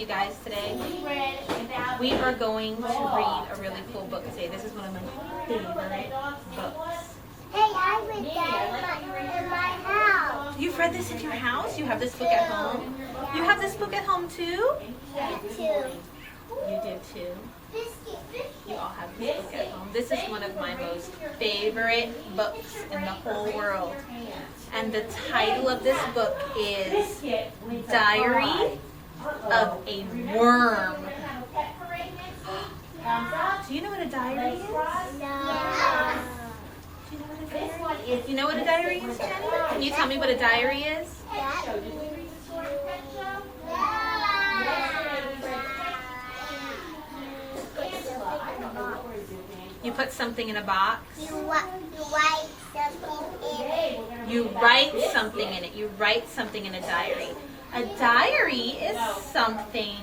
guys today. We are going to read a really cool book today. This is one of my favorite books. Hey, I read that in my house. You've read this in your house? You have this book at home? You have this book at home too? Me too. You did too. You all have this book at home. This is one of my most favorite books in the whole world. And the title of this book is Diary of a Worm. Do you know what a diary is? No. Do you know what a diary is? You know what a diary is, Jenny? Can you tell me what a diary is? You put something in a box. You write something in it. You write something in it. You write something in a diary. A diary is something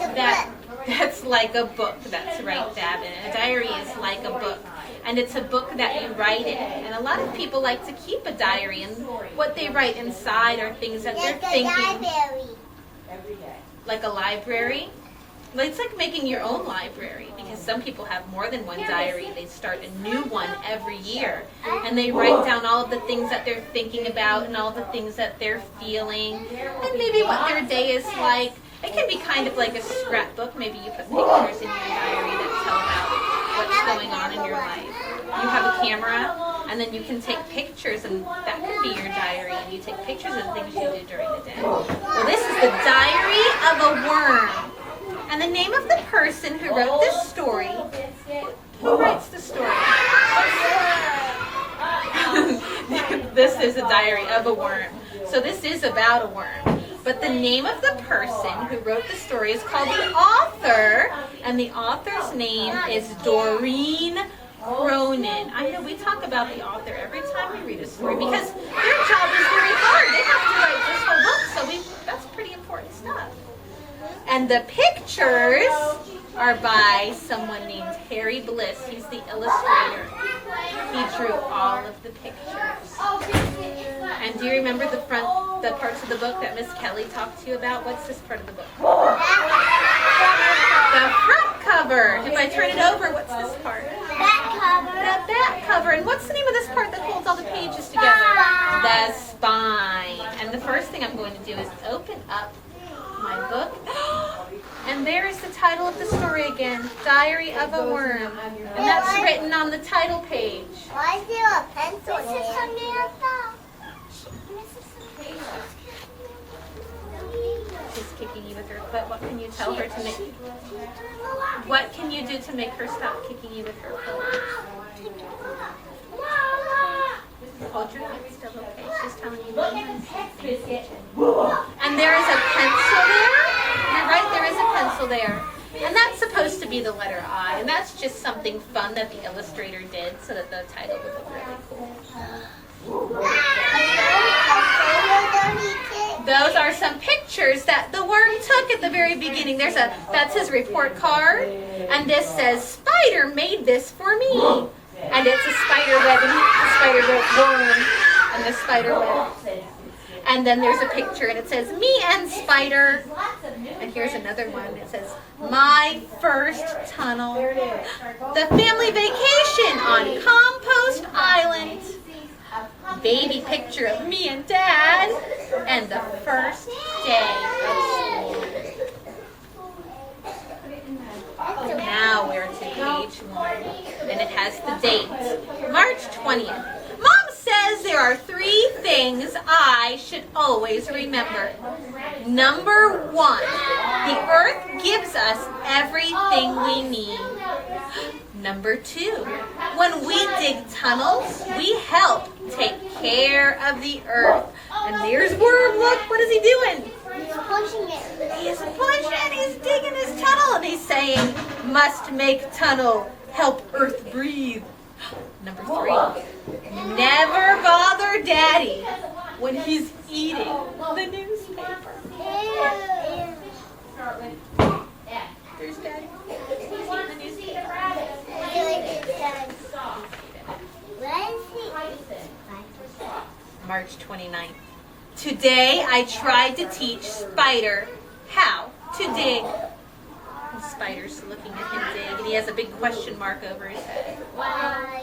that's like a book. That's right, Davin. A diary is like a book. And it's a book that you write in. And a lot of people like to keep a diary, and what they write inside are things that they're thinking. Like a library. Like a library? Well, it's like making your own library, because some people have more than one diary. They start a new one every year, and they write down all of the things that they're thinking about and all the things that they're feeling, and maybe what their day is like. It can be kind of like a scrapbook. Maybe you put pictures in your diary that tell about what's going on in your life. You have a camera, and then you can take pictures, and that could be your diary, and you take pictures of things you do during the day. Well, this is the Diary of a Worm. And the name of the person who wrote this story, who writes the story? This is a diary of a worm. So this is about a worm. But the name of the person who wrote the story is called the author, and the author's name is Doreen Cronin. I know we talk about the author every time we read a story, because their job is very hard. They have to write this whole book, so that's pretty important stuff. And the pictures are by someone named Harry Bliss. He's the illustrator. He drew all of the pictures. And do you remember the parts of the book that Miss Kelly talked to you about? What's this part of the book? The front cover. If I turn it over, what's this part? Back cover. The back cover. And what's the name of this part that holds all the pages together? The spine. And the first thing I'm going to do is open up my book, and there is the title of the story again, Diary of a Worm, and that's written on the title page. Why is there a pencil there? She's kicking you with her foot. What can you tell her to make? What can you do to make her stop kicking you with her foot? Hold your foot still, okay? She's telling you. And there is a pencil there. You're right, there is a pencil there. And that's supposed to be the letter I. And that's just something fun that the illustrator did so that the title would look really cool. Those are some pictures that the worm took at the very beginning. That's his report card. And this says, "Spider made this for me." And it's a spider web, and the spider worm, and the spider web. And then there's a picture, and it says, "Me and Spider." And here's another one. It says, "My first tunnel." The family vacation on Compost Island. Baby picture of me and Dad. And the first day of school. Now we're to page 1, and it has the date, March 20th. Mom says there are 3 things I should always remember. Number 1, the earth gives us everything we need. Number 2, when we dig tunnels, we help take care of the earth. And there's Worm, look, what is he doing? He's pushing it. He's pushing, he's digging his tunnel, and he's saying, "Must make tunnel, help earth breathe." Number 3, never bother Daddy when he's eating the newspaper. There's Daddy. He's eating the newspaper. March 29th. Today I tried to teach Spider how to dig. And Spider's looking at him dig, and he has a big question mark over his head. Why?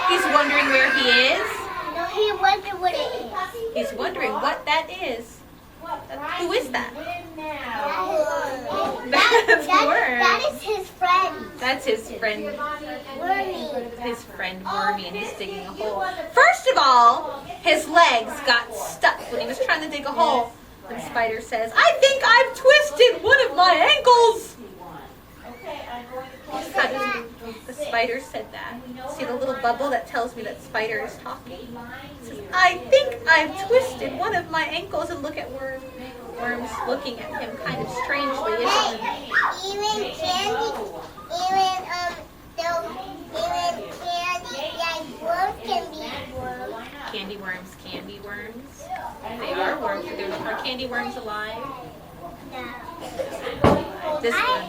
He's wondering where he is. No, he wondered what it is. He's wondering what that is. Who is that? That's Worm. That is his friend. That's his friend. Wormy. His friend Wormy, and he's digging a hole. First of all, his legs got stuck when he was trying to dig a hole. And Spider says, "I think I've twisted one of my ankles." How does the Spider said that? See the little bubble that tells me that Spider is talking? It says, "I think I've twisted one of my ankles," and look at Worm. Worm's looking at him kind of strangely, isn't he? Even candy, like worms can be worms. Candy worms can be worms. They are worms. Are candy worms alive? No. This one.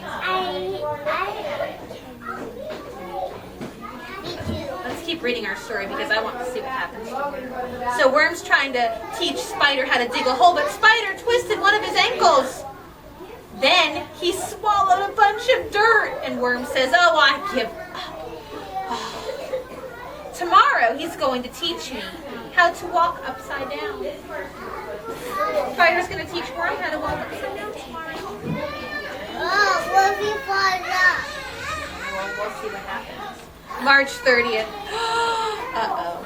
Me too. Let's keep reading our story because I want to see what happens to Worm. So Worm's trying to teach Spider how to dig a hole, but Spider twisted one of his ankles. Then he swallowed a bunch of dirt, and Worm says, "Oh, I give up. Tomorrow he's going to teach me how to walk upside down." Spider's going to teach Worm how to walk upside down tomorrow. Oh, what if he falls up? We'll see what happens. March 30th. Uh-oh.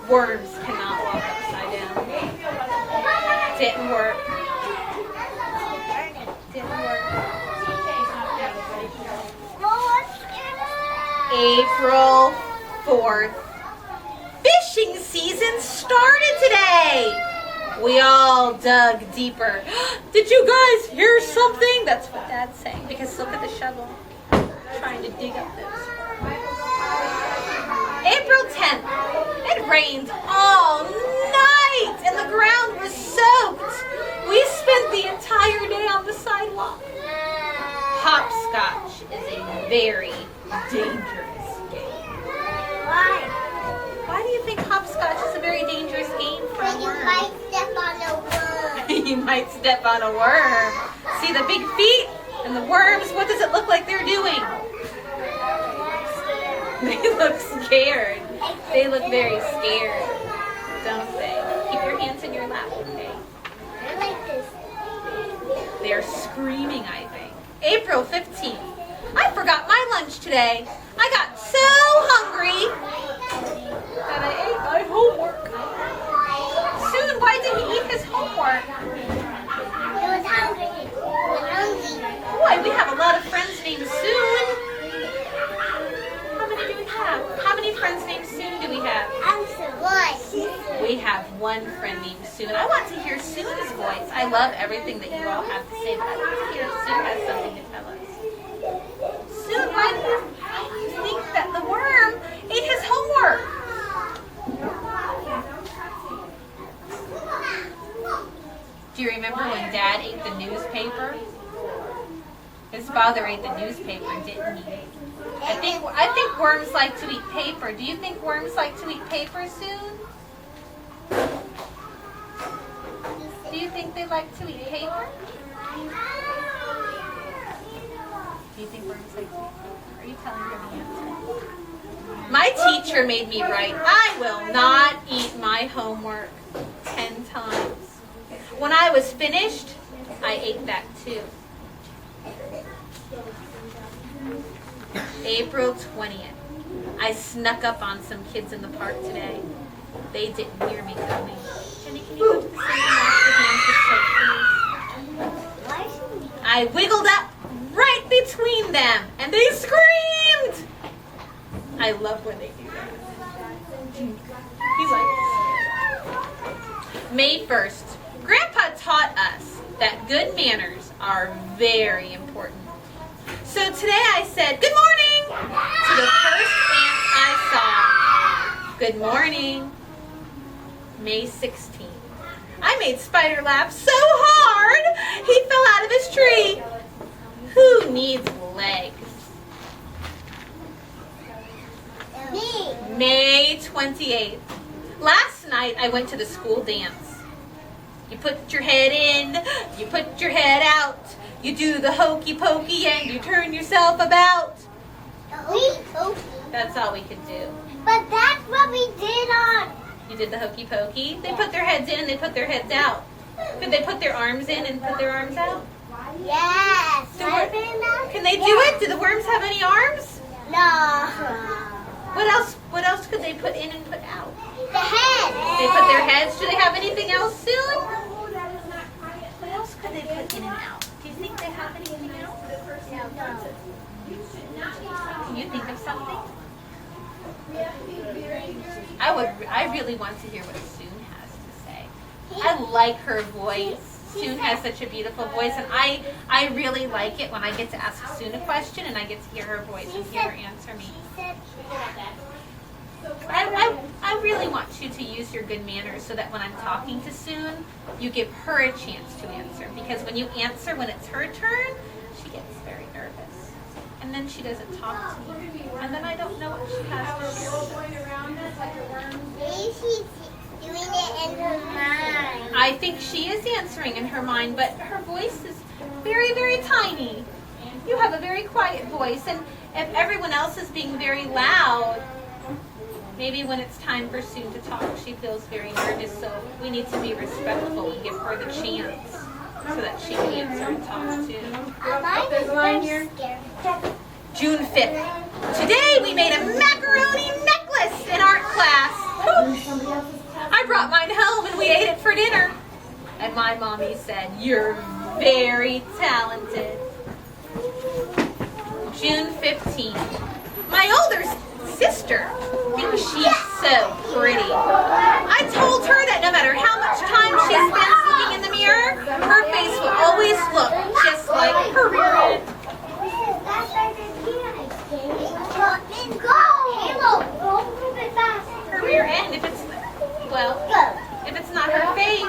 Worms cannot walk upside down. Didn't work. Didn't work. April 4th. Fishing season started today. We all dug deeper. Did you guys hear something? That's what Dad's saying, because look at the shovel. Trying to dig up those. April 10th. It rained all night and the ground was soaked. We spent the entire day on the sidewalk. Hopscotch is a very dangerous game. Why? Why do you think hopscotch is a very dangerous game for a When you worm? might step on a worm. You might step on a worm. See the big feet and the worms? What does it look like they're doing? They look scared. They look very scared, don't they? Keep your hands in your lap, okay? I like this. They're screaming, I think. April 15th. I forgot my lunch today. I got so hungry that I ate my homework. Soon, why did he eat his homework? He was hungry. Boy, we have a lot of friends named Soon. How many do we have? How many friends named Soon do we have? I'm so good. We have one friend named Soon. I want to hear Soon's voice. I love everything that you all have to say, but I want to hear if Soon has something to tell us. Soon, why do you think that the worm ate his homework? Do you remember when Dad ate the newspaper? His father ate the newspaper, didn't he? I think worms like to eat paper. Do you think worms like to eat paper, Soon? Do you think they like to eat paper? Do you think worms like to eat paper? Are you telling her the answer? My teacher made me write, "I will not eat my homework," 10 times. When I was finished, I ate that too. April 20th. I snuck up on some kids in the park today. They didn't hear me coming. Jenny, can you go to the sink and wash your hands with soap, please? I wiggled up right between them, and they screamed! I love when they do that. He likes it. May 1st. Grandpa taught us that good manners are very important. So today I said, "Good morning," to the first ant I saw. Good morning. May 16th. I made Spider laugh so hard, he fell out of his tree. Who needs legs? Me. May 28th. Last night I went to the school dance. You put your head in, you put your head out. You do the hokey pokey and you turn yourself about. That's all we could do. But that's what we did on. You did the hokey pokey. They put their heads in and they put their heads out. Could they put their arms in and put their arms out? Yes. Can they do it? Do the worms have any arms? No. What else could they put in and put out? The head. They put their heads. Do they have anything else soon? What else could they put in and out? Do you think they have anything else? Can you think of something? I really want to hear what Soon has to say. I like her voice. Soon has such a beautiful voice, and I really like it when I get to ask Soon a question and I get to hear her voice and hear her answer me. I really want you to use your good manners so that when I'm talking to Soon, you give her a chance to answer. Because when you answer when it's her turn, she gets very nervous. And then she doesn't talk to me. And then I don't know what she has to share. Maybe she's doing it in her mind. I think she is answering in her mind, but her voice is very, very tiny. You have a very quiet voice, and if everyone else is being very loud, maybe when it's time for Soon to talk, she feels very nervous, so we need to be respectful and give her the chance so that she can answer and talk too. Mine is very scary. June 5th. Today we made a macaroni necklace in art class. I brought mine home and we ate it for dinner. And my mommy said, "You're very talented." June 15th. My older sister thinks she's so pretty. I told her that no matter how much time she spends looking in the mirror, her face will always look just like her rear end. Her rear end, if it's not her face,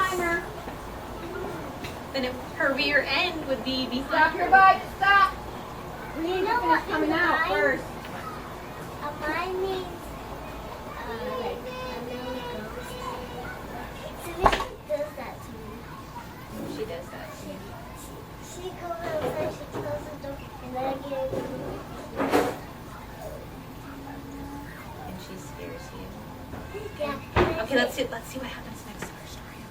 then her rear end would be behind. Stop your bike, stop! We need You to know finish what coming out mine- first. Mine means does that to me. She does that too. She goes outside, she closes the door, and then I get it. And she scares you. Yeah. Okay, let's see what happens next in our story.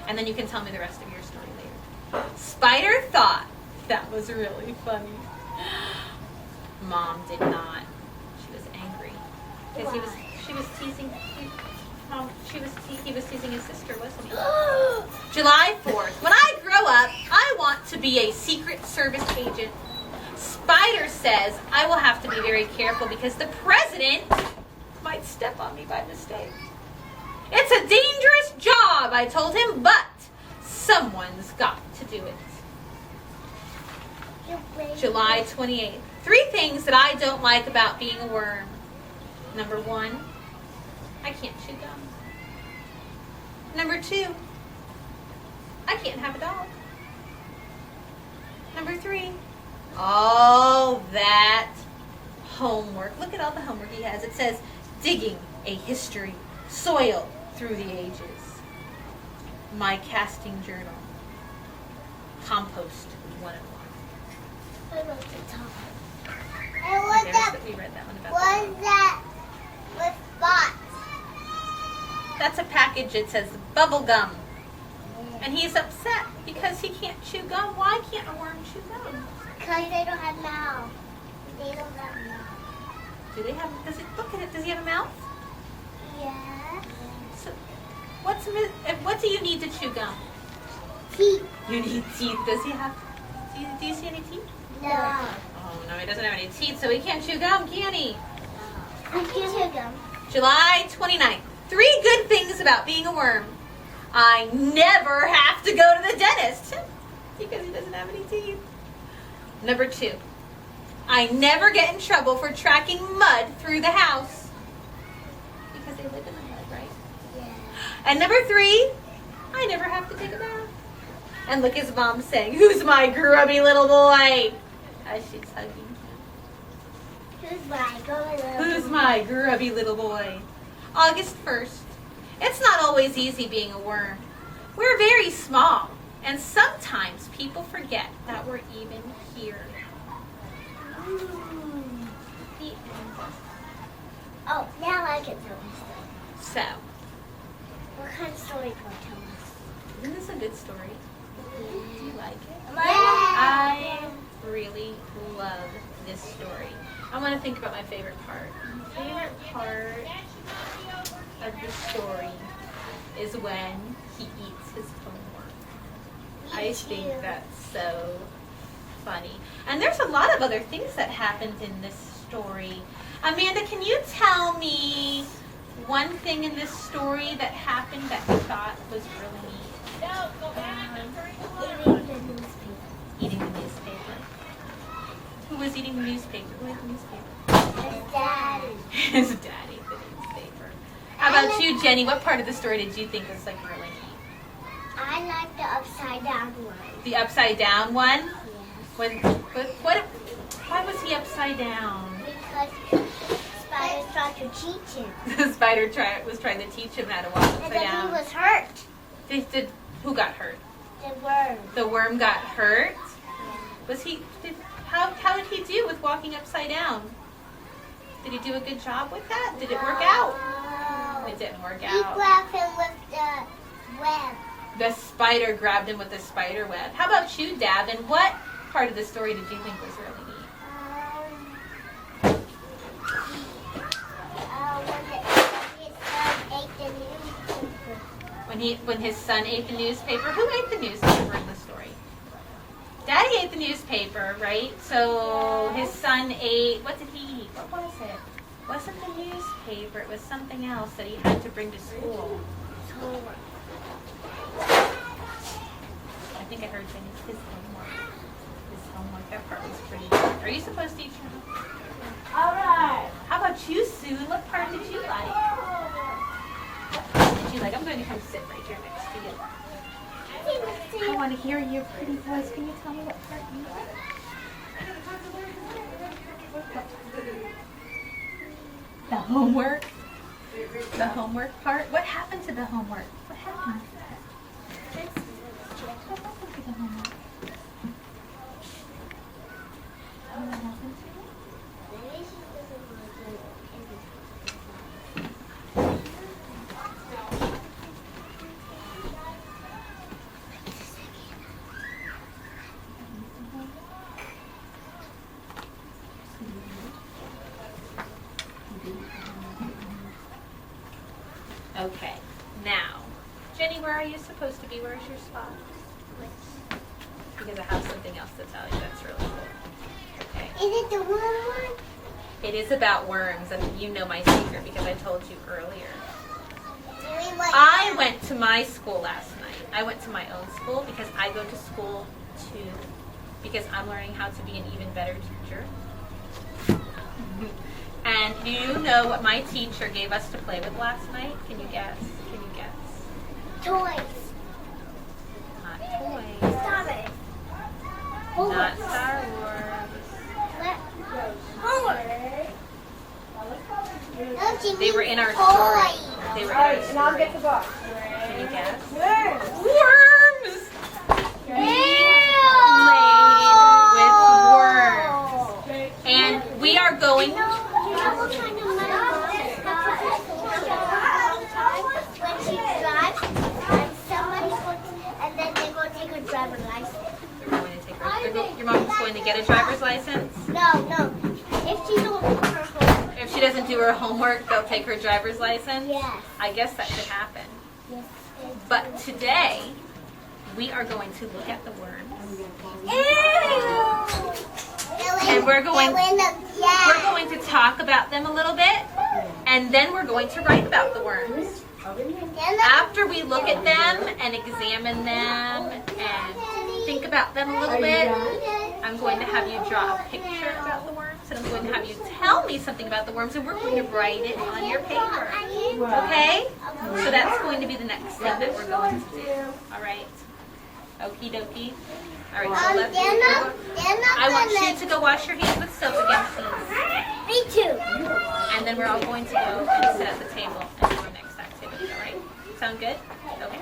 And then you can tell me the rest of your story later. Spider thought that was really funny. Mom did not. She was angry because she was teasing. Mom, he was teasing his sister, wasn't he? July 4th. When I grow up, I want to be a Secret Service agent. Spider says I will have to be very careful because the president might step on me by mistake. It's a dangerous job, I told him, but someone's got to do it. July 28th. 3 things that I don't like about being a worm. Number 1, I can't chew gum. Number 2, I can't have a dog. Number 3, all that homework. Look at all the homework he has. It says, digging a history, soil through the ages, my casting journal, compost 101. I wrote the top. And what's that? We read that one about What's that with spots? That's a package that says bubble gum. And he's upset because he can't chew gum. Why can't a worm chew gum? Because they don't have mouths. They don't have mouths. Do they have, look at it, does he have a mouth? Yeah. So, what do you need to chew gum? Teeth. You need teeth. Does he have, do you see any teeth? No. Oh no, he doesn't have any teeth, so he can't chew gum, can he? I can chew gum. July 29th. 3 good things about being a worm. I never have to go to the dentist because he doesn't have any teeth. Number 2, I never get in trouble for tracking mud through the house because they live in the mud, right? Yeah. And number 3, I never have to take a bath. And look, his mom's saying, "Who's my grubby little boy?" As she's hugging him. Who's my grubby little boy? August 1st. It's not always easy being a worm. We're very small, and sometimes people forget that we're even here. The end. Oh, now I can tell a story. So, What kind of story can you tell us? isn't this a good story? Do you like it? Yeah. I really love this story. I want to think about my favorite part. My favorite part of the story is when he eats his homework. I think that's so funny. And there's a lot of other things that happened in this story. Amanda, can you tell me one thing in this story that happened that you thought was really neat? Eating the newspaper. Who was eating the newspaper? Who ate the newspaper? His daddy. His dad ate the newspaper. How about you, Jenny? What part of the story did you think was like really neat? I like the upside down one. The upside down one? Yes. Why was he upside down? Because spiders tried to teach him. The spider was trying to teach him how to walk And upside then down. he was hurt. Who got hurt? The worm. The worm got hurt? How did he do with walking upside down? Did he do a good job with that? Did it work out? No. It didn't work He out. grabbed him with the web. The spider grabbed him with the spider web. How about you, Davin? What part of the story did you think was really neat? When his son ate the newspaper. Who ate the newspaper in the story? Daddy ate the newspaper, right? So his son ate, what did he eat? What was it? It wasn't the newspaper, it was something else that he had to bring to school. I think I heard his homework. His homework, that part was pretty good. Are you supposed to eat your homework? All right. How about you, Sue? What part did you like? What part did you like? I'm going to come sit right here next to you. I want to hear your pretty voice. Can you tell me what part you like? The homework? The homework part? What happened to the homework? What happened? What happened to the homework? What happened to it? Okay, now, Jenny, where are you supposed to be? Where's your spot? Because I have something else to tell you that's really cool. Okay. Is it the worm one? It is about worms, and you know my secret because I told you earlier. I went to my school last night. I went to my own school because I go to school too, because I'm learning how to be an even better teacher. And do you know what my teacher gave us to play with last night? Can you guess? Can you guess? Toys. Not toys. Stop it. Not Star Wars. Homework. They were in our story. They were in All right, our and I'll story. get the box. Can you guess? Worms. Worms! With worms. And we are going. When she drives, and somebody's going to, and then they're going to take her driver's license. They're going to take your mom's going to get a driver's license. No. If she don't do her homework. If she doesn't do her homework, they'll take her driver's license. Yes. I guess that could happen. Yes. But today, we are going to look at the worms. And we're going to talk about them a little bit, and then we're going to write about the worms. After we look at them and examine them and think about them a little bit, I'm going to have you draw a picture about the worms, and I'm going to have you tell me something about the worms, and we're going to write it on your paper. Okay? So that's going to be the next thing that we're going to do. All right? Okie dokie. All right, so I want you to go wash your hands with soap again, please. Me too. And then we're all going to go and sit at the table and do our next activity, all right? Sound good? Okay.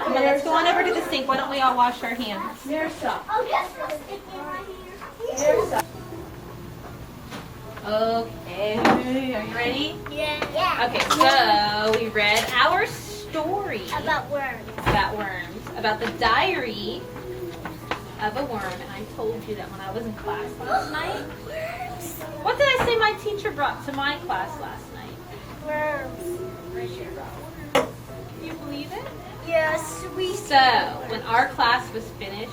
Come on, let's go on over to the sink. Why don't we all wash our hands? There's some. Oh, yes, it's sticky right here. There's some. Okay, are you ready? Yeah. Okay, so we read our story About worms. about worms, about the diary of a worm. And I told you that when I was in class last night. Worms. What did I say my teacher brought to my class last night? Worms. Right here. Can you believe it? Yes, we. So, when our class was finished,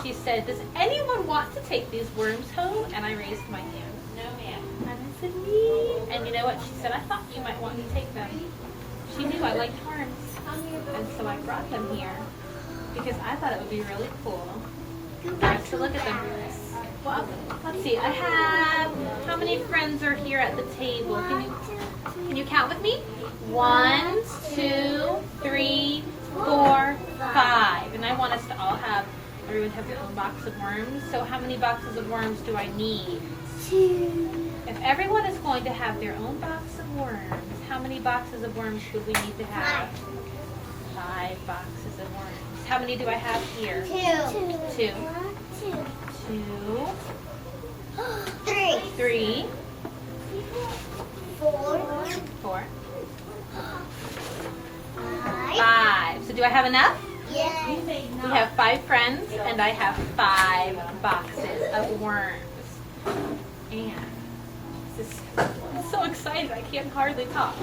she said, does anyone want to take these worms home? And I raised my hand. No, ma'am. And I said, me. And you know what? She said, I thought you might want to take them. She knew I liked worms. And so I brought them here because I thought it would be really cool for us to look at them. Well, let's see. I have, how many friends are here at the table? Can you count with me? 1, 2, 3, 4, 5. And I want us to all have, everyone have their own box of worms. So how many boxes of worms do I need? 2. If everyone is going to have their own box of worms, how many boxes of worms would we need to have? 5 boxes of worms. How many do I have here? 2. 2. 2. 2. 3. 3. 4. 4. 5. 5. So do I have enough? Yes. We have 5 friends, and I have 5 boxes of worms. And I'm so excited, I can't hardly talk.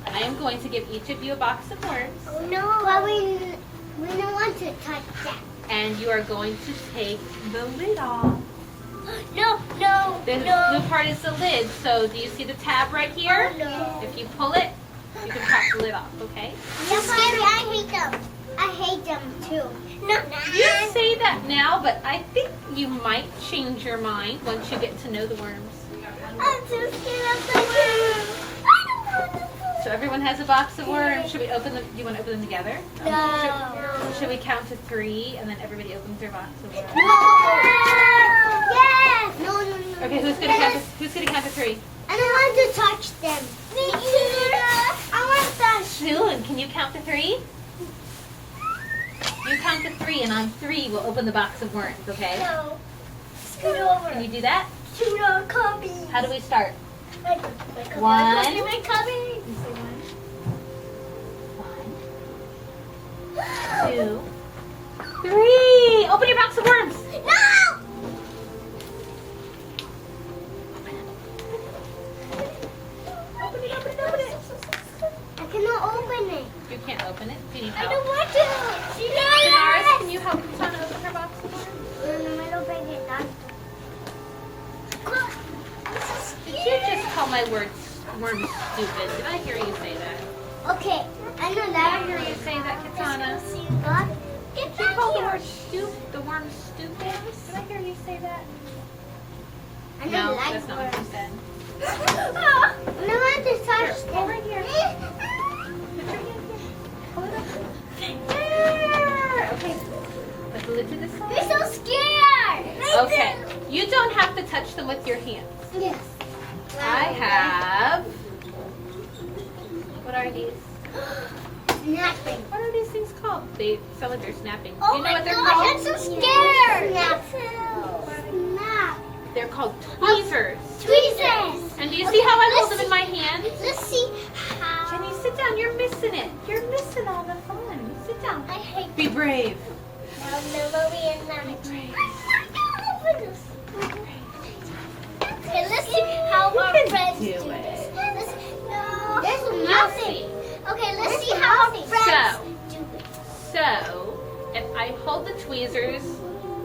And I am going to give each of you a box of worms, Oh no, but we don't want to touch that. and you are going to take the lid off. No, no, The blue part is the lid, so do you see the tab right here? Oh, no. If you pull it, you can pop the lid off, okay? Yes, Mommy, I hate them. I hate them too. No, You say that now, but I think you might change your mind once you get to know the worms. I'm too scared of the worms. I don't want the worms. So everyone has a box of worms. Should we open them? Do you want to open them together? No. Should we count to 3 and then everybody opens their box of worms? No. Yes. No, no, no. Okay, who's gonna count to 3? I don't want to touch them. Me either. I want to touch. Soon, can you count to 3? You count to 3, and on 3 we'll open the box of worms. Okay? No. Scoot over. Can you do that? Shoot our cubby. How do we start? Like 1. My cubby. You say 1. 2. 3. Open your box of worms. No. Open it, open it, open it. I cannot open it. You can't open it. Do you need I help? don't want to. Doris, can you help Katana open her box of worms? No, I don't bring it down. Did you just call my worms stupid? Did I hear you say that? Okay, I know Did that. I hear you say that, Katana? See God? Did Get you back call the here. worms stupid? Did I hear you say that? I don't No, like that's not what you worms. said. I don't want to touch Here, them. over here. Put your hand here. Pull it up. There! Okay. Put the lid to this We're side. so scared. Okay. You don't have to touch them with your hands. Yes. I have. What are these? Snapping. What are these things called? They sound like they're snapping. Oh Do you know my what they're gosh, called? I'm so scared. Snap. They're called tweezers. Tweezers. And do you see how I hold them in my hand? Let's see how. Jenny, sit down. You're missing it. You're missing all the fun. Sit down. I hate. Be brave. I'll never be in that. brave. Okay, let's see how You our can friends do do it. this. No. There's You'll nothing. see. Okay, let's see how our friends do it. So, if I hold the tweezers,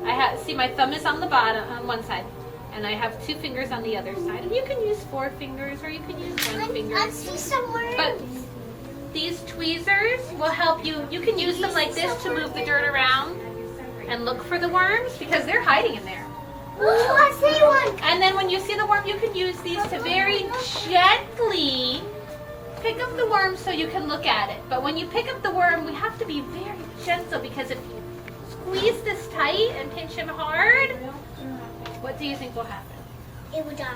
I have see my thumb is on the bottom on one side, and I have 2 fingers on the other side. And you can use 4 fingers or you can use 1 finger. Let's see some words. But these tweezers will help you. You can use them like this to move the dirt around and look for the worms because they're hiding in there. Oh, I see one. And then when you see the worm, you can use these to very gently pick up the worm so you can look at it. But when you pick up the worm, we have to be very gentle because if you squeeze this tight and pinch him hard, what do you think will happen? It will die.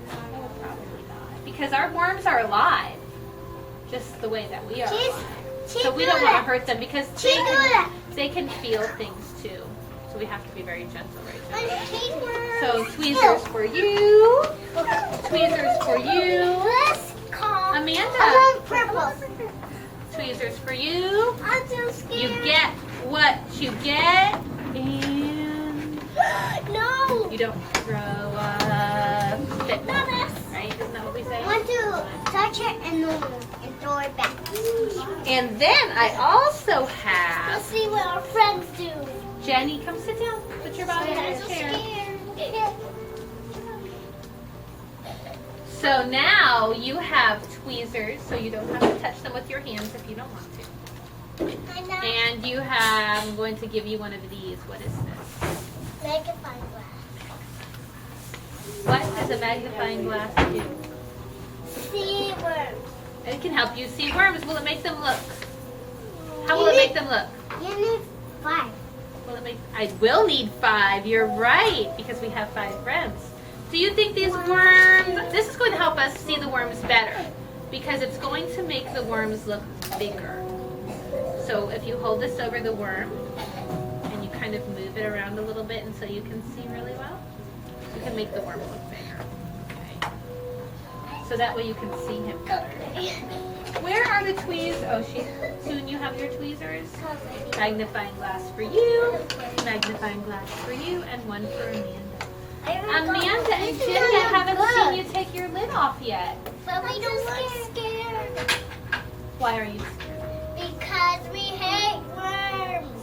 It will probably die. Because our worms are alive, just the way that we are She's alive. So we don't want to hurt them because they can feel things too. So we have to be very gentle right now. So tweezers for you. Tweezers for you. Amanda. Purple. Tweezers for you. I'm so scared. You get what you get. And No. you don't throw a fit. Right? Isn't that what we say? I want to touch it and throw it back. And then I also have Let's see what our friends do. Jenny. Come sit down. Put your body in I'm a so chair. scared. So now you have tweezers, so you don't have to touch them with your hands if you don't want to. And you have, I'm going to give you one of these. What is this? Magnifying glass. What does a magnifying glass do? See worms. It can help you see worms. Will it make them look? How will it make them look? You need 5. I will need 5. You're right, because we have 5 friends. Do you think these worms, this is going to help us see the worms better, because it's going to make the worms look bigger. So if you hold this over the worm, and you kind of move it around a little bit until you can see really well, you can make the worm look bigger. Okay. So that way you can see him better. Where are the tweezers? Oh, soon you have your tweezers. Magnifying glass for you, magnifying glass for you, and one for Amanda. Amanda and Jenny, I haven't seen you take your lid off yet. But we don't look scared. Why are you scared? Because we hate worms.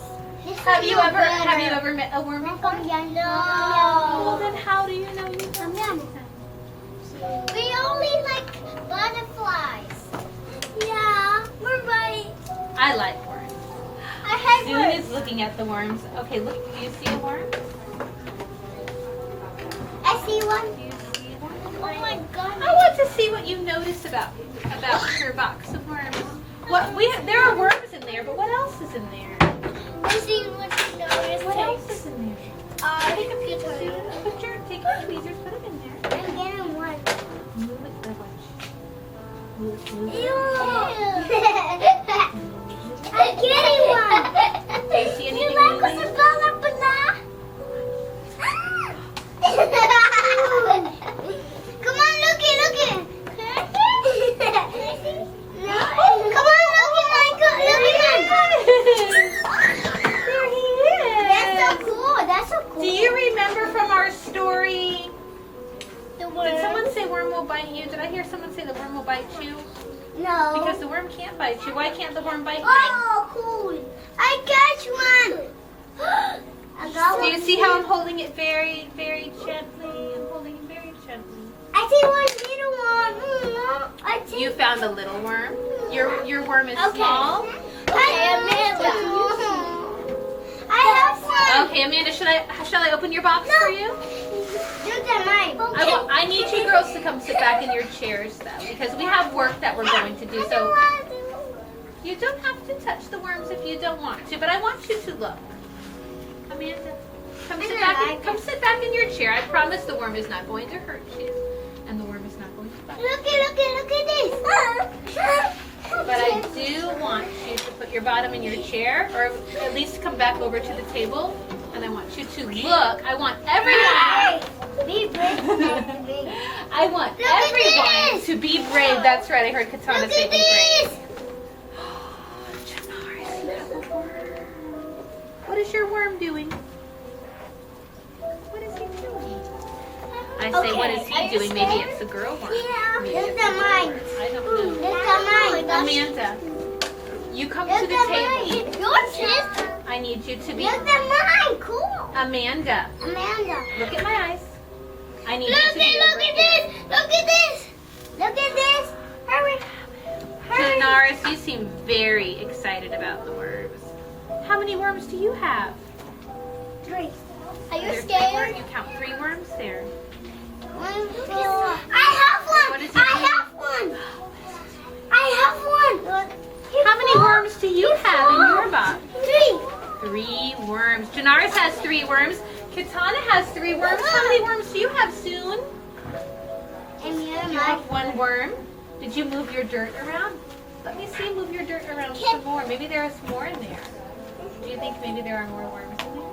Have you ever met a worm before? No. Well, then how do you know you We only like butterflies. Yeah, we're right. I like worms. I hate Soon worms. is looking at the worms. Okay, look. Do you see a worm? I see one. Do you see one? Oh my god. I want to see what you notice about your box of worms. There are worms in there, but what else is in there? I see what you noticed. What else is in there? Take a picture. Take your tweezers, put them in there. I'm getting one. Move it that way. Move it. Ew. I'm getting one. Do you see anything You like moving? what's about banana? Come on, look it. No. Come on, look There he is. That's so cool. Do you remember from our story? The worm? Did someone say worm will bite you? Did I hear someone say the worm will bite you? No. Because the worm can't bite you. Why can't the worm bite you? Oh, cool. I catch one. I got Do one. you see how I'm holding it very, very gently? I'm holding it very gently. I see one little one. I see. You found a little worm? Your worm is Okay. small? Okay, Amanda. I have one. Okay, Amanda, shall I open your box for you? Look at mine. I need you girls to come sit back in your chairs though, because we have work that we're going to do. So you don't have to touch the worms if you don't want to, but I want you to look. Amanda, come sit back in your chair. I promise the worm is not going to hurt you, and the worm is not going to bite you. Look at this. But I do want you to put your bottom in your chair, or at least come back over to the table, and I want you to look. I want everyone. Be brave. I want Look at everyone this. to be brave. That's right. I heard Katana Look say at be brave. this. Janara, you have a worm. What is your worm doing? What is he doing? I say, what is he doing? Maybe it's a girl worm. Yeah. Maybe Look it's a at boy mine. worm. I don't know. Look at mine. Amanda, you come to Look the at table. mine. Your sister. I need you to be Look at mine. Cool. Amanda. Amanda. Look at my eyes. I need Look you to be over at here. this. Look at this. Look at this. Hurry. Hurry. Janaris, you seem very excited about the worms. How many worms do you have? 3. Are you There's 3 scared? worms. You count 3 worms there. 1, 2. I have one. What is it I doing? have one. I have one. How many worms do you have in your box? 3. 3 worms. Janaris has 3 worms. Katana has 3 worms. How many worms do you have, Soon? And You have 1 worm. Did you move your dirt around? Let me see, move your dirt around some more. Maybe there's more in there. Do you think maybe there are more worms in there?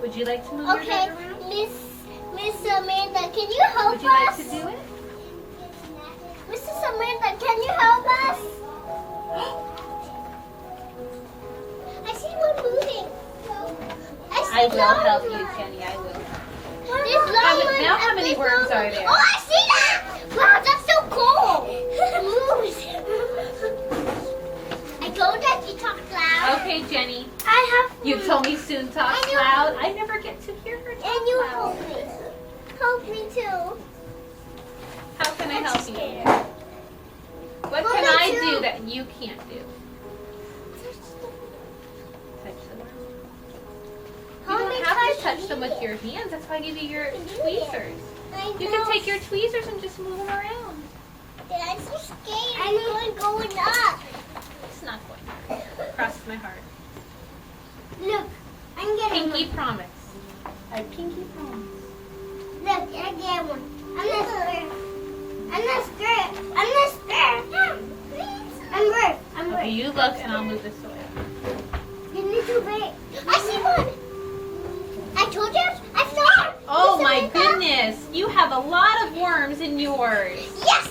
Would you like to move your Okay, dirt around? Miss Samantha, can you help Would you like us? to do it? Mrs. Samantha, can you help us? I see one moving. I will help you, Jenny. I will. Now how many worms are there? Oh, I see that! Wow, that's so cool. I told that you talk loud. Okay, Jenny. I have. You told me soon talks And you- loud. I never get to hear her talk And you loud. help me. Help me too. How can I I'm help you? scared. What Help can me I too. do that you can't do? Touch them. You Help me don't have to touch me. them with your hands. That's why I give you your tweezers. I You know. can take your tweezers and just move them around. I'm so scared. I'm going up. It's not going to. Cross my heart. Look, I'm getting Pinky one. promise. I pinky promise. Look, I get one. I'm not scared. I'm not scared. I'm not scared. I'm worth. I'm Okay, worth. you look and I'll move this away. You need to wait. I see one. I told you. I saw it. Oh Miss my Samantha. goodness. You have a lot of worms in yours. Yes.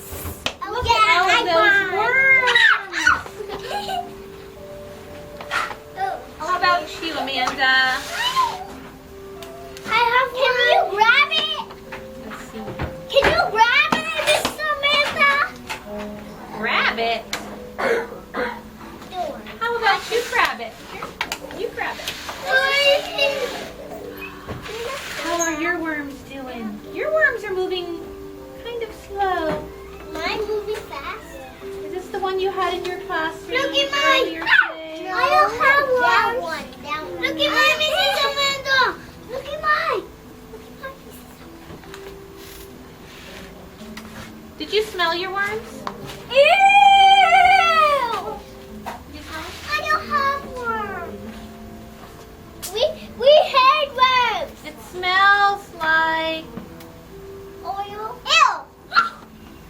Look at all of those worms. How about you, Amanda? I have one. Can you grab it? Let's see. Can you grab it, Miss Samantha? Grab it. How about you grab it? Here, you grab it. How are your worms doing? Your worms are moving kind of slow. Mine moving fast. Is this the one you had in your classroom? Look at mine. earlier today? I don't have one. That one. Look at mine, Mrs. Samantha. Look at mine. Did you smell your worms? Ew! Did you smell them? I don't have one. We hate worms. It smells like... Oil. Ew.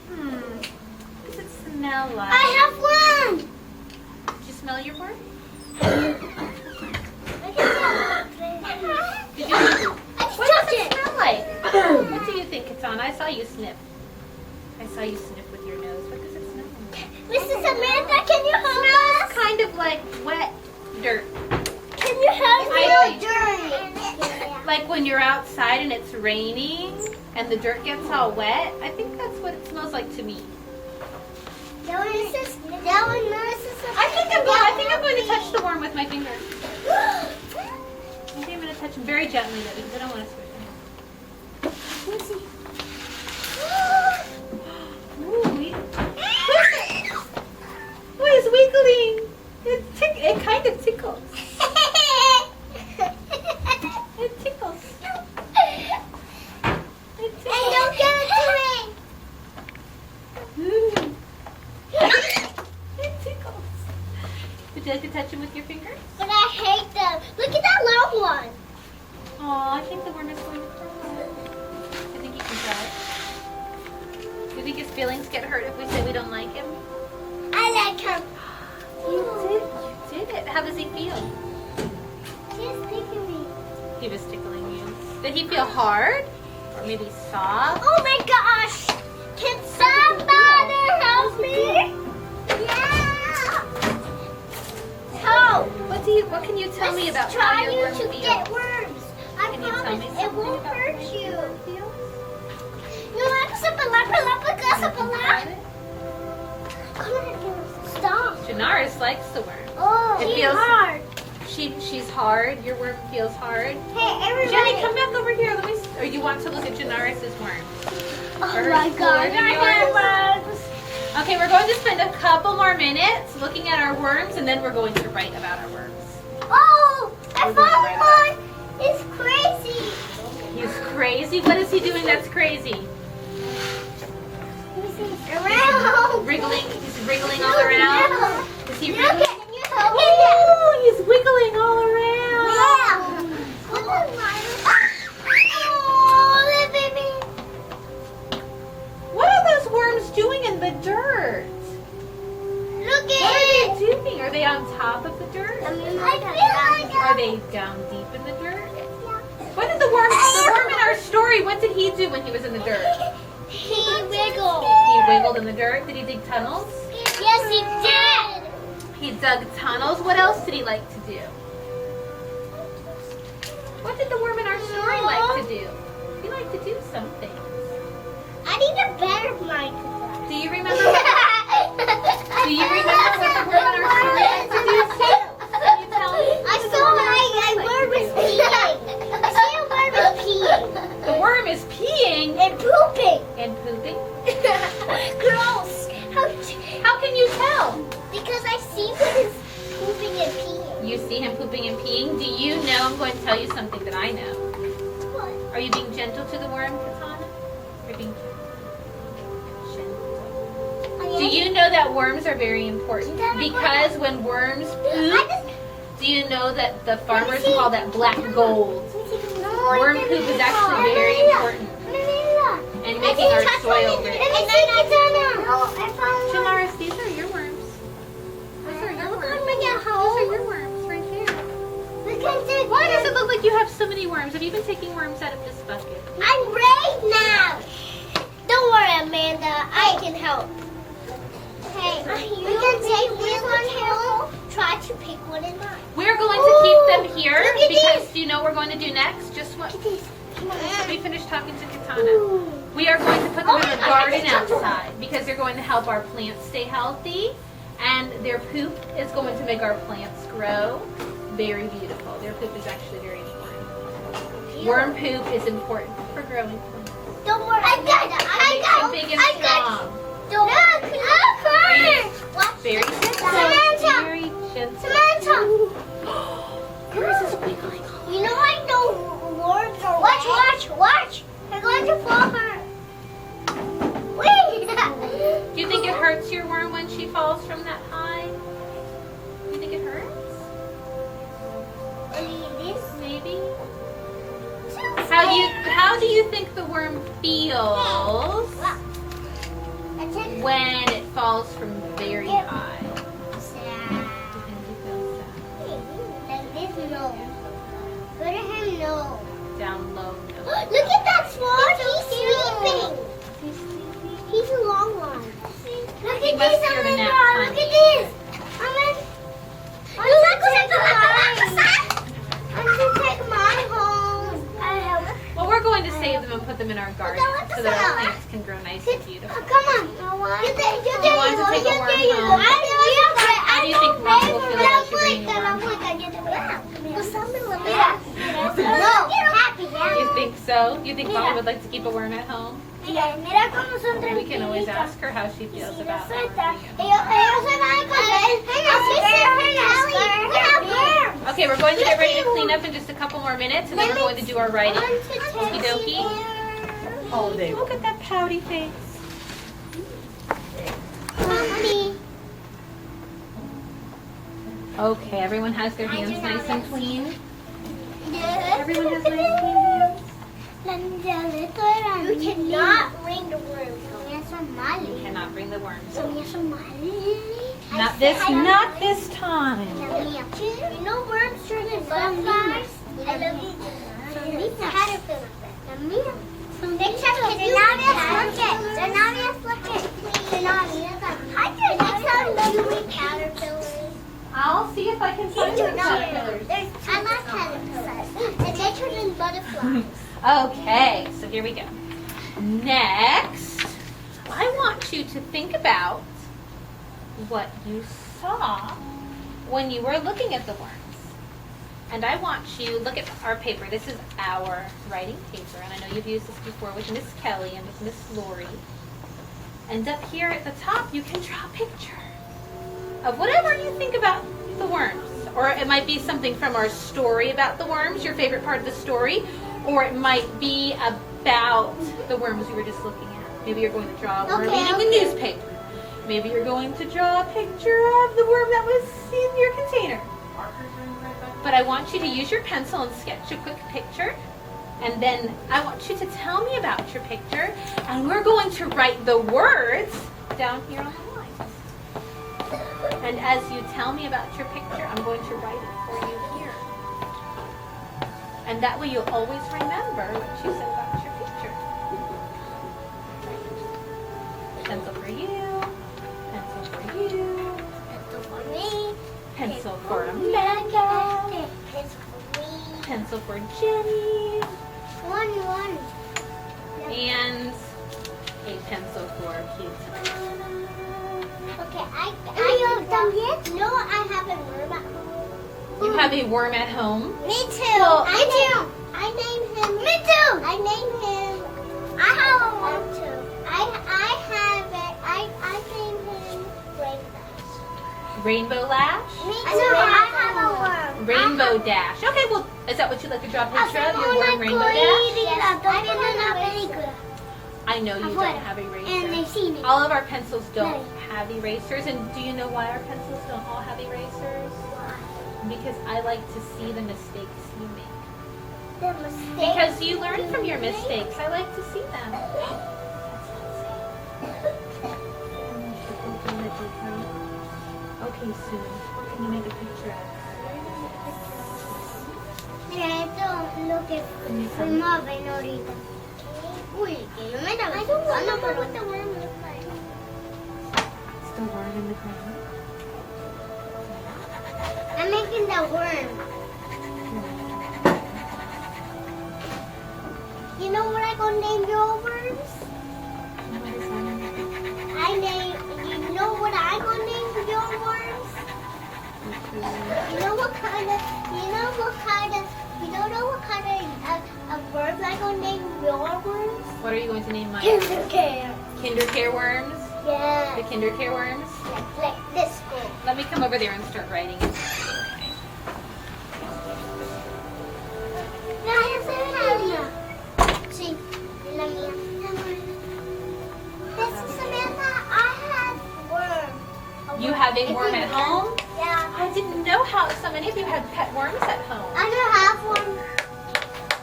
What does it smell like? I have one. Did you smell your worm? Did you? What does it smell like? What do you think it's on? I saw you sniff. I saw you sniff with your nose. What does it smell like? Mrs. Samantha, can you help us? Kind of like wet dirt. Can you help I me? Like when you're outside and it's raining and the dirt gets all wet. I think that's what it smells like to me. That one, Mrs. Samantha. I think I'm going to touch the worm with my finger. I think I'm going to touch him very gently though because I don't want to squish him. Ooh, oh, he's wiggling. It kind of tickles. It tickles. It tickles. Hey, don't give it to me. It tickles. Would you like to touch him with your fingers? But I hate them. Look at that long one. Oh, I think the worm is going to cry. I think you can try it. Do you think his feelings get hurt if we say we don't like him? I like him. You did it. How does he feel? Just look at me. He was tickling you. Did he feel hard? Or maybe soft? Oh my gosh. Can somebody help me? Yeah. Help. What can you tell me about how trying your worm to feels? get worms. I Can you tell me promise it something won't about hurt how you. your worm feels? Stop. Janaris likes the worm. Oh, It she's feels- hard. She's hard. Your worm feels hard. Hey, everybody. Jenny, come back over here. Let me. Or you want to look at Janaris's worm? Oh Or my hers God, cooler than I yours? have worms. Okay, we're going to spend a couple more minutes looking at our worms, and then we're going to write about our worms. Oh, I We're going to write about found one. It's crazy. He's crazy. What is he doing that's crazy? Around. Wriggling. He's wriggling all around. Is he Look wriggling? at- Can you help me? Oh, he's wiggling all around. Yeah. Oh, little baby. What are those worms doing in the dirt? do when he was in the dirt? He wiggled. He wiggled in the dirt. Did he dig tunnels? Yes, he did. He dug tunnels. What else did he like to do? What did the worm in our story like to do? He liked to do some things. I need a better mic. Do you remember what the worm in our story liked to do? Can you tell me? I saw my worm is peeing. I see a worm is peeing. The worm is peeing And pooping. and pooping. Gross. How can you tell? Because I see him pooping and peeing. You see him pooping and peeing. Do you know? I'm going to tell you something that I know. What? Are you being gentle to the worm, Katana? You're being gentle. Do you know that worms are very important? Because when worms poop, do you know that the farmers call that black gold? Worm poop is actually very important in making our soil rich. Shamaris, these are your worms. Those are your worms. Those are your worms right there. Why does it look like you have so many worms? Have you been taking worms out of this bucket? I'm brave now. Don't worry, Amanda. I can help. Hey, we can take this one home. Try to pick one in mine. We're going to keep them here Look at because this. do you know what we're going to do next? Just what? Look at this. Come on. Let me finish talking to Katana. We are going to put them in a garden outside because they're going to help our plants stay healthy, and their poop is going to make our plants grow very beautiful. Their poop is actually very important. Worm poop is important for growing plants. Don't worry. I got it. It makes them big and strong. Look, Very gentle. Samantha. Very gentle. Samantha. Yours is wiggling. You know I know worms are watch. They're going to fall her. Wait. Do you think it hurts your worm when she falls from that high? Do you think it hurts? Maybe. How do you think the worm feels when it falls from very high? Do you think he feels Like this, no. Put him no. sad? Down low. No. Look at that swan. He's sleeping. He's a long one. Look He at must this, hear the Amanda. nap Look time. at this. I'm to take mine home. Well, we're going to save them and put them in our garden so that our plants can grow nice and beautiful. Come on. You want to take a worm home? How do you think Mom will feel about you bringing a worm home? No, happy. You think so? You think Mom would like to keep a worm at home? Mira, mira cómo son We can always tranquilitos. ask her how she feels about it. Ellos se van a Okay, we're going to get ready to clean up in just a couple more minutes, and then we're going to do our writing. Okie dokie. All day. Look at that pouty face. Mommy. Okay, everyone has their hands nice and clean. Yes. Everyone has nice clean hands. You cannot bring the worms. You cannot bring the worms. Not Not this time. You know worms turn into butterflies? I love you. Caterpillars. Next time, look it. Caterpillars. I'll see if I can find the caterpillars. I like caterpillars. And they turn into butterflies. Okay, so here we go. Next, I want you to think about what you saw when you were looking at the worms. And I want you, look at our paper. This is our writing paper, and I know you've used this before with Miss Kelly and with Miss Lori. And up here at the top, you can draw a picture of whatever you think about the worms. Or it might be something from our story about the worms, your favorite part of the story. Or it might be about the worms you were just looking at. Maybe you're going to draw a worm eating the newspaper. Maybe you're going to draw a picture of the worm that was in your container. But I want you to use your pencil and sketch a quick picture. And then I want you to tell me about your picture. And we're going to write the words down here on the lines. And as you tell me about your picture, I'm going to write it for you here. And that way you'll always remember what you said about your picture. for Jenny. One. And a pencil for Keith. Okay, I done yet? No, I have a worm at home. You have a worm at home? Me too. Well, I named him. Me too. I named him. I have a worm too. I have it. I named him Rainbow Rainbow. Lash? Me too. I have a worm. Rainbow Dash. Okay, well, is that what you'd like to draw a picture of? Your worm, Rainbow Dash? Yes, I didn't have any good. I know you don't have And erasers. they've seen it. All of our pencils don't have erasers. And do you know why our pencils don't all have erasers? Because I like to see the mistakes you make. The mistake. Because you learn from your mistakes. I like to see them. Okay, Sue. What can you make a picture of? Don't look at Can you tell me? Marvin ahorita. Uy, que yo me la I don't want to know what the worm looks like. It's the worm in the ground. I'm making the worm. You know what I'm gonna name your worms? You know what I'm gonna name your worms? You don't know what kind of worms I'm gonna name your worms? What are you going to name mine? Kindercare. Kindercare worms? Yeah. The Kindercare worms? Like this school. Let me come over there and start writing it. Sí, la mía. This is Samantha. I have worm. You have a worm at home? Yeah. I didn't know how so many of you had pet worms at home. I don't have one.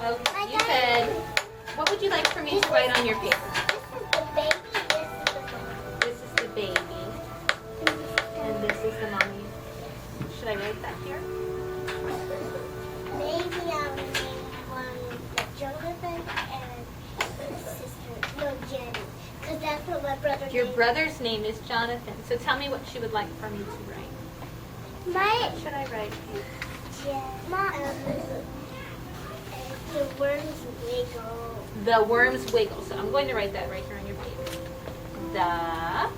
Okay, you said, what would you like for me to write on your paper? This is the baby. This is the baby, and this is the mommy. Should I write that here? Maybe I'll name one Jonathan and sister, no, Jenny. Because that's what my brother Your named. brother's name is Jonathan, so tell me what you would like for me to write. My, What should I write? the worms wiggle. The worms wiggle. So I'm going to write that right here on your paper. The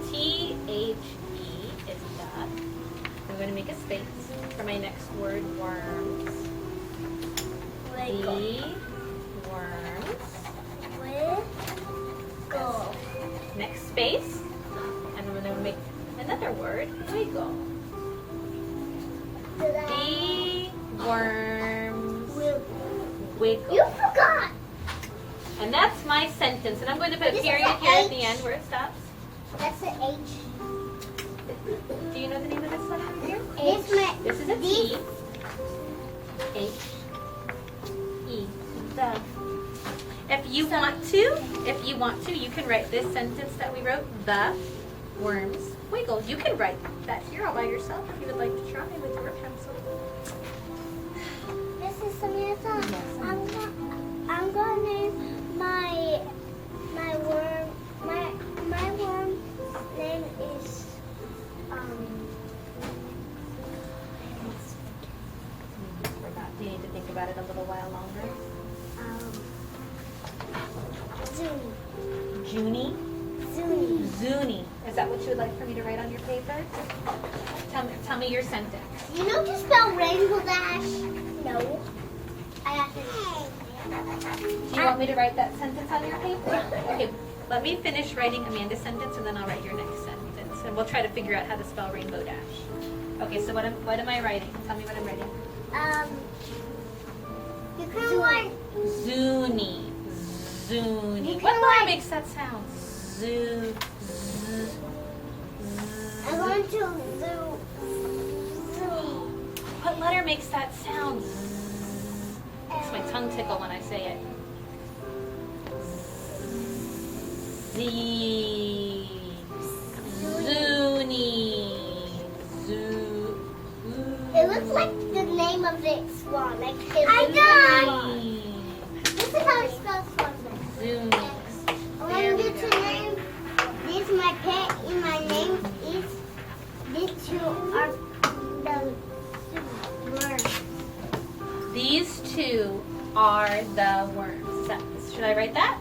T-H-E is the. I'm going to make a space for my next word, worms. Wiggle. The worms. Wiggle. Next space. And I'm going to make another word, wiggle. The worms wiggle. You forgot. And that's my sentence. And I'm going to put a This is period a here at the H. end where it stops. That's an H. Do you know the name of this letter here? H. This is a T. H. E. The. If you want to, you can write this sentence that we wrote. The worms wiggle. You can write that here all by yourself if you would like to try with your pencil. This is Samantha. Yes. I'm gonna name my worm. My worm's name is Do you need to think about it a little while longer? Zuni. Junie? Zuni. Zuni. Is that what you would like for me to write on your paper? Tell me your sentence. You know to spell Rainbow Dash? No. I have to. Do you want me to write that sentence on your paper? Okay, let me finish writing Amanda's sentence and then I'll write your next sentence. And we'll try to figure out how to spell Rainbow Dash. Okay, so what am I writing? Tell me what I'm writing. You can write. Zuni. Zuni. You What can letter write- makes that sound? Zoo. I'm going to zoo. What letter makes that sound? Makes my tongue tickle when I say it. Z. Zuni. Zoo. It looks like the name of the swan. Like I This is how you spell swan. Zuni. I want you to name this my pet and my name is these two are the zoo. two are the worms. Should I write that?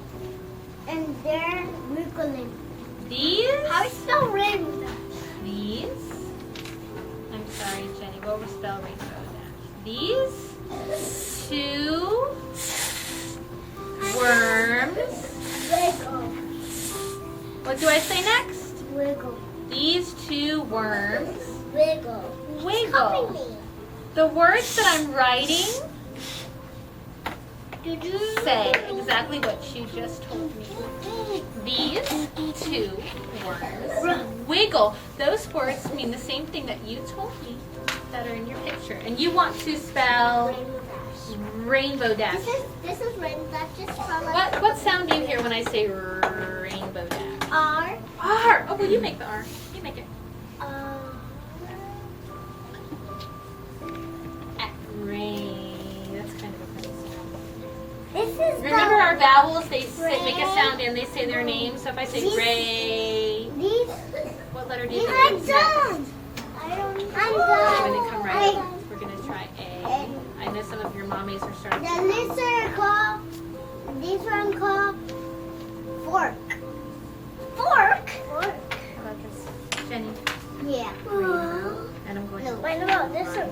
And they're wiggling. These. How do you spell rainbow? These. I'm sorry, Jenny. What will spell rainbow dash? These two worms. Wiggle. What do I say next? Wiggle. These two worms Wiggle. wiggle. The words that I'm writing say exactly what you just told me. These two worms wiggle. Those words mean the same thing that you told me that are in your picture. And you want to spell rainbow dash. This is rainbow dash. Just follow. What sound do you hear when I say rainbow dash? R. R. Oh, well, you make the R. You make it. Rain. That's kind of a funny sound. This is Remember our vowels? They make a sound and they say their name. So if I say These- Ray, These. what letter do you think? I'm is next? done. I'm When done. they come right up, we're going to try A. I know some of your mommies are starting The to. lizard called. This one called fork. Fork. Fork. How about this? Jenny. Yeah. And I'm going No, to. wait, no, this one.